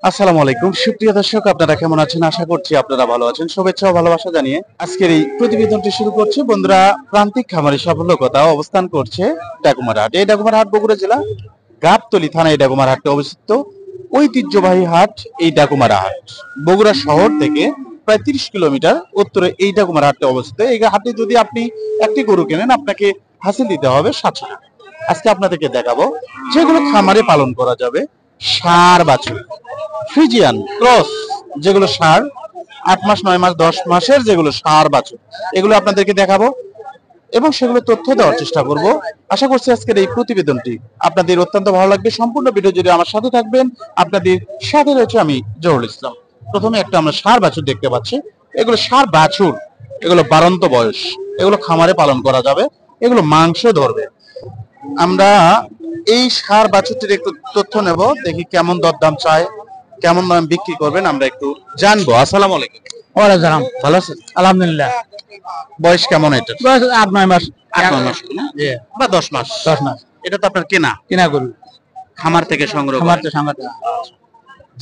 আসসালামু আলাইকুম সুপ্রিয় দর্শক, আপনারা কেমন আছেন? আশা করছি আপনারা ভালো আছেন। শুভেচ্ছা ও ভালোবাসা জানিয়ে আজকের এই প্রতিবেদনটি শুরু করছি। বন্ধুরা, প্রান্তিক খামারি সাফল্য কথা অবস্থান করছে ডাকুমার হাট। এই ডাকুমার হাট বগুড়া জেলা গাবতলী থানা এই ডাকুমার হাটে অবস্থিত ঐতিহ্যবাহী হাট এই ডাকুমার হাট। বগুড়া শহর থেকে প্রায় 30 কিলোমিটার উত্তরে এই ডাকুমার হাটে অবস্থিত। এই হাটে যদি আপনি একটি গরু কেনেন, আপনাকে হাসিল দিতে হবে 700 টাকা। আজকে আপনাদেরকে দেখাবো যেগুলো খামারে পালন করা যাবে, ষাঁড় বাছুর ফ্রিজিয়ান ক্রস, যেগুলো ষাঁড় 8 মাস 9 মাস 10 মাসের যেগুলো ষাঁড় বাছুর, এগুলো আপনাদেরকে দেখাবো এবং সেগুলো তথ্য দেওয়ার চেষ্টা করব। আশা করছি আজকের এই প্রতিবেদনটি আপনাদের অত্যন্ত ভালো লাগবে। সম্পূর্ণ ভিডিও জুড়ে আমার সাথে থাকবেন। আপনাদের সাথে রয়েছে আমি জহুরুল ইসলাম। প্রথমে একটা আমরা ষাঁড় বাছুর দেখতে পাচ্ছি। এগুলো ষাঁড় বাছুর, এগুলো বাড়ন্ত বয়স, এগুলো খামারে পালন করা যাবে, এগুলো মাংস ধরবে। আমরা এই ষাঁড় বাছুরটির একটু তথ্য নেব, দেখি কেমন দরদাম চায়, কেমন দাম বিক্রি করবেন, আমরা একটু জানবো। আসসালামু আলাইকুম। ওয়ালাইকুম সালাম। ভালো আছেন? আলহামদুলিল্লাহ। বয়স কেমন এটা? বয়স 8-9 মাস। 8-9 মাস বা 10 মাস। 10 মাস। এটা তো আপনার কেনা কিনা গরু। খামার থেকে সংগ্রহ খামার করা? তো সংগত।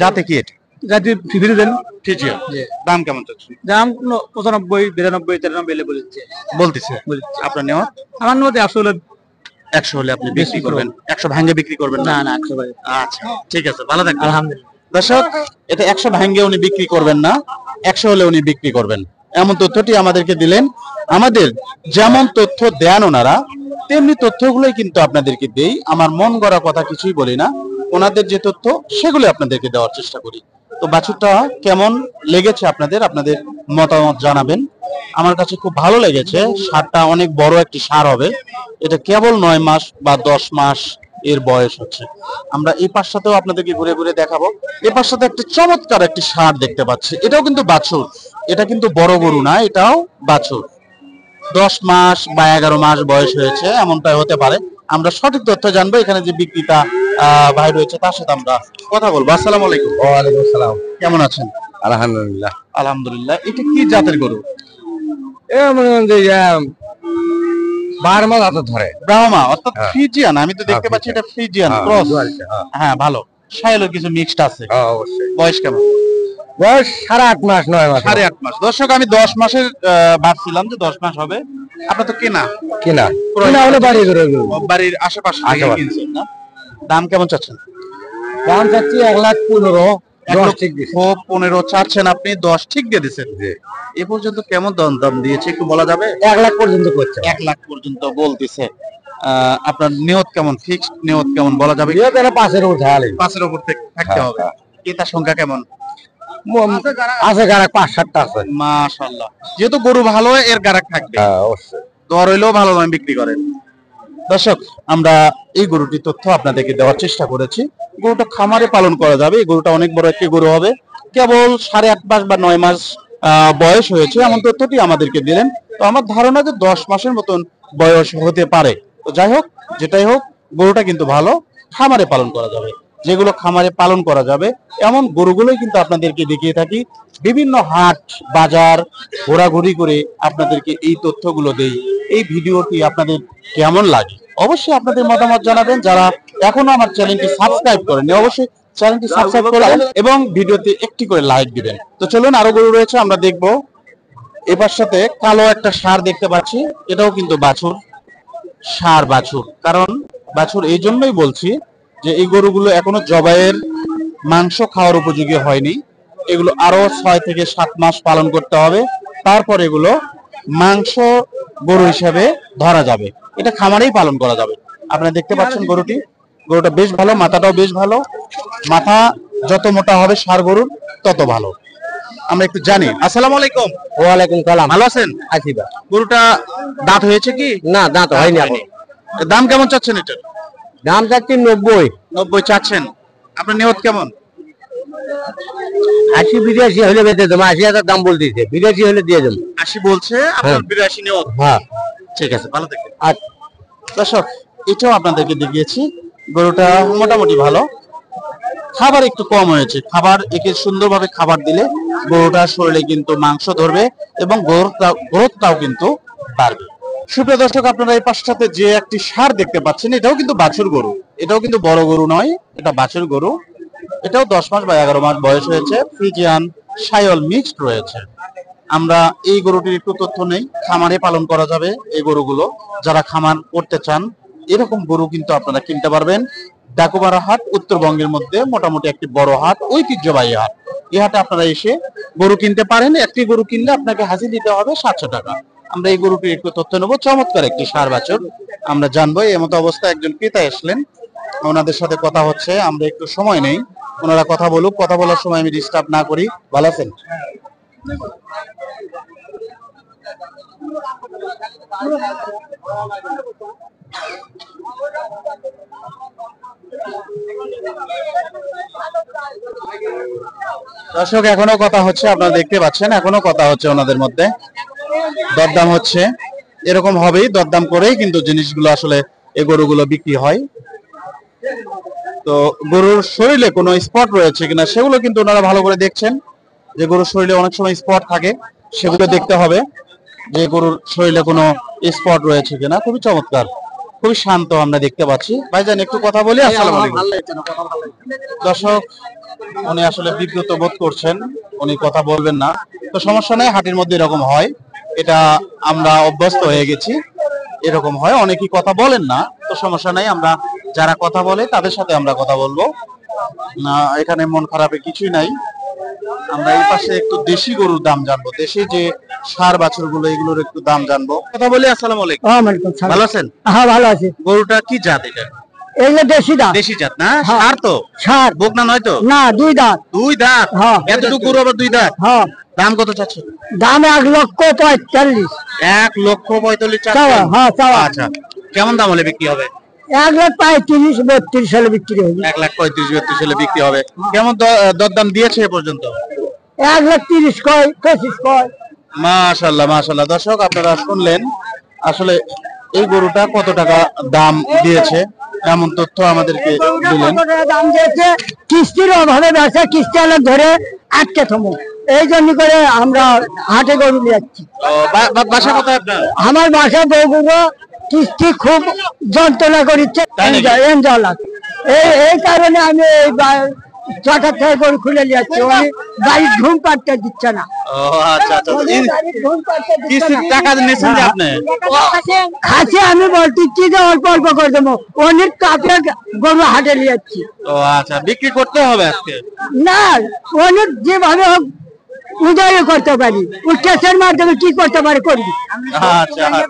জাতে কি এটা? যদি ফিরে দেন ফ্রিজিয়ান। জি। দাম কেমন চাচ্ছেন? দাম 95, 92, 93 বেলে বলেছে। বলতেছে আপনার নেওয়া? আমার মতে আসলে 100 হলে আপনি বিক্রি করবেন? 100 ভাঙে বিক্রি করবেন না? না না 100 ভাই। আচ্ছা, ঠিক আছে, ভালো থাকবেন। আলহামদুলিল্লাহ। দর্শক, এটা 100 ভাঙে উনি বিক্রি করবেন না, 100 হলে উনি বিক্রি করবেন, এমন তথ্যটি আমাদেরকে দিলেন। আমাদের যেমন তথ্য দেন ওনারা, তেমনি তথ্যগুলোই কিন্তু আপনাদেরকে দেই। আমার মন গড়া কথা কিছুই বলি না, ওনাদের যে তথ্য সেগুলো আপনাদেরকে দেওয়ার চেষ্টা করি। তো বাছুরটা কেমন লেগেছে আপনাদের, আপনাদের মতামত জানাবেন। আমার কাছে খুব ভালো লেগেছে। ষাঁড়টা অনেক বড় একটি ষাঁড় হবে। এটা কেবল 9 মাস বা 10 মাস এর বয়স হচ্ছে। আমরা এই পাশটাতেও আপনাদেরকে ঘুরে ঘুরে দেখাবো। এই পাশটাতে একটা চমৎকার একটি ষাঁড় দেখতে পাচ্ছি, এটাও কিন্তু বাছুর। এটা কিন্তু বড় গরু না, এটাও বাছুর। 10 মাস বা 11 মাস বয়স হয়েছে, এমনটাই হতে পারে। আমরা সঠিক তথ্য জানবো। এখানে যে বিক্রেতা ভাই রয়েছে তার সাথে আমরা কথা বলবো। আসসালামু আলাইকুম। ওয়ালাইকুম আসসালাম। কেমন আছেন? আলহামদুলিল্লাহ। আলহামদুলিল্লাহ। এটা কি জাতের গরু? এ মনে করেন যে 12 মাস হাতে ধরে। ব্রাহ্মা অর্থাৎ হ্যাঁ। ফ্রিজিয়ান। আমি তো দেখতে হ্যাঁ, পাচ্ছি এটা ফ্রিজিয়ান হ্যাঁ, ক্রস। হ্যাঁ। হ্যাঁ, ভালো। শাইলের কিছু মিক্সড আছে। হ্যাঁ, অবশ্যই। বয়স কেমন? বয়স 8.5 মাস 9 মাস। 8.5 মাস। দর্শক, আমি 10 মাসের ভাবছিলাম যে 10 মাস হবে। আপনার তো কেনা, কিনা কিনা হলে বাড়ি করে বাড়ির আশেপাশে থেকে কিনছেন না? দাম কেমন চাচ্ছেন? দাম চাচ্ছি 1,15,000। 10 ঠিক দিছে। 15 চাচ্ছেন আপনি, 10 ঠিক দিয়ে দিচ্ছেন। এ পর্যন্ত কেমন দাম দিয়েছে একটু বলা যাবে? 1 লাখ পর্যন্ত করছে। 1 লাখ পর্যন্ত বলতেছে। আপনার নিয়ত কেমন, ফিক্সড নিয়ত কেমন বলা যাবে? বিয়ে তাহলে 5-এর উপর ঢালে। 5-এর উপর থাকতে হবে। ক্রেতার সংখ্যা কেমন? আছে গারাক 5-7টা আছে। মাশাআল্লাহ। যেহেতু গরু ভালো, এর গারাক থাকবে। হ্যাঁ, অবশ্যই। দর হইলেও ভালো দামে বিক্রি করেন। দর্শক, আমরা এই গরুটির তথ্য আপনাদেরকে দেওয়ার চেষ্টা করেছি। গরুটা খামারে পালন করা যাবে। এই গরুটা অনেক বড় একটি গরু হবে। কেবল 8.5 মাস বা 9 মাস বয়স হয়েছে, এমন তথ্যটি আমাদেরকে দিলেন। তো আমার ধারণা যে 10 মাসের মতন বয়স হতে পারে। তো যাই হোক, যেটাই হোক, গরুটা কিন্তু ভালো, খামারে পালন করা যাবে। যেগুলো খামারে পালন করা যাবে এমন গরুগুলোই কিন্তু আপনাদেরকে দেখিয়ে থাকি। বিভিন্ন হাট বাজার ঘোরাঘুরি করে আপনাদেরকে এই তথ্যগুলো দেই। এই ভিডিওটি আপনাদের কেমন লাগে অবশ্যই আপনাদের মতামত জানাবেন। যারা এখনো আমার চ্যানেলটি সাবস্ক্রাইব করেননি, অবশ্যই চ্যানেলটি সাবস্ক্রাইব করবেন এবং ভিডিওতে একটি করে লাইক দিবেন। তো চলুন, আরো গরু রয়েছে, আমরা দেখবো। এবার সাথে কালো একটা ষাঁড় দেখতে পাচ্ছি, এটাও কিন্তু বাছুর। ষাঁড় বাছুর, কারণ বাছুর এই জন্যই বলছি যে এই গরুগুলো এখনো জবাইয়ের মাংস খাওয়ার উপযোগী হয়নি। এগুলো আরো 6 থেকে 7 মাস পালন করতে হবে, তারপর এগুলো মাংস গরু হিসেবে ধরা যাবে। এটা খামারেই পালন করা যাবে। আপনারা দেখতে পাচ্ছেন গরুটা বেশ ভালো, মাথাটাও বেশ ভালো। মাথা যত মোটা হবে ষাঁড় গরুর তত ভালো। আমরা একটু জানি। আসসালামু আলাইকুম। ওয়ালাইকুম সালাম। ভালো আছেন? আছি ভাই। গরুটা দাঁত হয়েছে কি? না, দাঁত হয়নি এখন। দাম কেমন চাচ্ছেন এটার? দাম চাচ্ছি 90। 90 চাচ্ছেন। আপনার নিয়ত কেমন? 80-82 হলে বেঁচে দেবো। 80,000 দাম বলতেছে, 82 হলে দিয়ে দেবো। 80 বলছে, আপনার 82 নিয়ত। হ্যাঁ, ঠিক আছে, ভালো থাকবেন। আচ্ছা। দর্শক, এটাও আপনাদেরকে দেখিয়েছি। গরুটা মোটামুটি ভালো, খাবার একটু কম হয়েছে। খাবার একে সুন্দরভাবে খাবার দিলে গরুটার শরীরে কিন্তু মাংস ধরবে এবং গ্রোথটাও কিন্তু বাড়বে। সুপ্রিয় দর্শক, আপনারা এই পাশটাতে যে একটি ষাঁড় দেখতে পাচ্ছেন, এটাও কিন্তু বাছুর গরু। এটাও কিন্তু বড় গরু নয়, এটা বাছুর গরু। এটাও 10 মাস বা 11 মাস বয়স হয়েছে, ফ্রিজিয়ান সাইওয়াল মিক্সড রয়েছে। আমরা এই গরুটির একটু তথ্য নেই। খামারে পালন করা যাবে এই গরুগুলো, যারা খামার করতে চান এরকম গরু কিন্তু আপনারা কিনতে পারবেন। ডাকুমারা হাট উত্তরবঙ্গের মধ্যে মোটামুটি একটি বড় হাট, ঐতিহ্যবাহী হাট। এই হাটে আপনারা এসে গরু কিনতে পারেন। একটি গরু কিনলে আপনাকে হাসি দিতে হবে 700 টাকা। আমরা এই গরুটির একটু তথ্য নেবো। চমৎকার একটি ষাঁড় বাছুর, আমরা জানবো। এই মতো অবস্থা একজন ক্রেতা এসলেন, ওনাদের সাথে কথা হচ্ছে। আমরা একটু সময় নেই, ওনারা কথা বলুক। কথা বলার সময় আমি ডিস্টার্ব না করি। ভালো আছেন? দর্শক, এখনো কথা হচ্ছে, আপনারা দেখতে পাচ্ছেন এখনো কথা হচ্ছে ওনাদের মধ্যে। দরদাম হচ্ছে, এরকম হবেই, দরদাম করেই কিন্তু জিনিসগুলো আসলে এই গরুগুলো বিক্রি হয়। তো গরুর শরীরে কোনো স্পট রয়েছে কিনা সেগুলো কিন্তু ওনারা ভালো করে দেখছেন। যে গরুর শরীরে অনেক সময় স্পট থাকে, সেগুলো দেখতে হবে যে গরুর শরীরে কোনো স্পট রয়েছে কিনা। খুবই চমৎকার, খুবই শান্ত আমরা দেখতে পাচ্ছি। ভাইজান একটু কথা বলি। আসসালামু আলাইকুম। দর্শক, উনি আসলে বিব্রত বোধ করছেন, উনি কথা বলবেন না। তো সমস্যা নেই, হাটের মধ্যে এরকম হয়, এটা আমরা অভ্যস্ত হয়ে গেছি। এরকম হয়, অনেকেই কথা বলেন না, তো সমস্যা নাই। আমরা যারা কথা বলে তাদের সাথে আমরা কথা বলবো না, এখানে মন খারাপের কিছুই নাই। আমরা এই পাশে একটু দেশি গরুর দাম জানবো, দেশি যে ষাঁড় বাছুর গুলো, এগুলোর একটু দাম জানবো। কথা বলি। আসসালামু আলাইকুম। ভালো আছেন? হ্যাঁ ভালো আছে। গরুটা কি জাত এটা? এইগুলো দেশি দাঁত। দেশি জাত না? ষাঁড় তো? ষাঁড়। বকনা নয় তো? না, 2 দাঁত। 2 দাঁত? হ্যাঁ। এতটুকু গরু আবার 2 দাঁত? হ্যাঁ। দাম কত চাচ্ছে? দাম 1,45,000। 1,45,000 চাওয়া, হ্যাঁ চাওয়া। আচ্ছা, কেমন দাম হলে বিক্রি হবে? 1,35,000-32 সালে বিক্রি হবে। 1,35,000-32 হলে বিক্রি হবে। কেমন দরদাম দিয়েছে এ পর্যন্ত? 1,30,000 কয়, 25 কয়। মাশাআল্লাহ মাশাআল্লাহ। দর্শক, আপনারা শুনলেন আসলে এই গরুটা কত টাকা দাম দিয়েছে, এমন তথ্য আমাদেরকে দিলেন। দাম দিয়েছে, কিস্তির অভাবে ব্যবসা, কিস্তি আলাদা ধরে আটকে থমো, এই জন্য করে আমরা হাটে গরু নিয়ে যাচ্ছি। বাসা কোথায় আপনার? আমার বাসা বগুড়া। কিস্তি খুব যন্ত্রণা করিচ্ছে, এই কারণে আমি এই চটার থেকে গরু খুলে নিয়ে যাচ্ছি। উনি গাড়ি ঘুম পাড়তে দিচ্ছে না। ও আচ্ছা আচ্ছা। ঘুম পাড়তে দিচ্ছে কিস্তির না। টাকা নিয়েছেন যে আপনি? খাসি আমি বলতেছি যে অল্প অল্প করে দেবো, অনেক কাপড়ে গরু হাটে নিয়ে যাচ্ছি। ও আচ্ছা, বিক্রি করতে হবে আজকে? না, অনেক যেভাবে হোক উদয় করতে পারি, উচ্চাসের মাধ্যমে কি করতে পারি করবি। আচ্ছা আচ্ছা।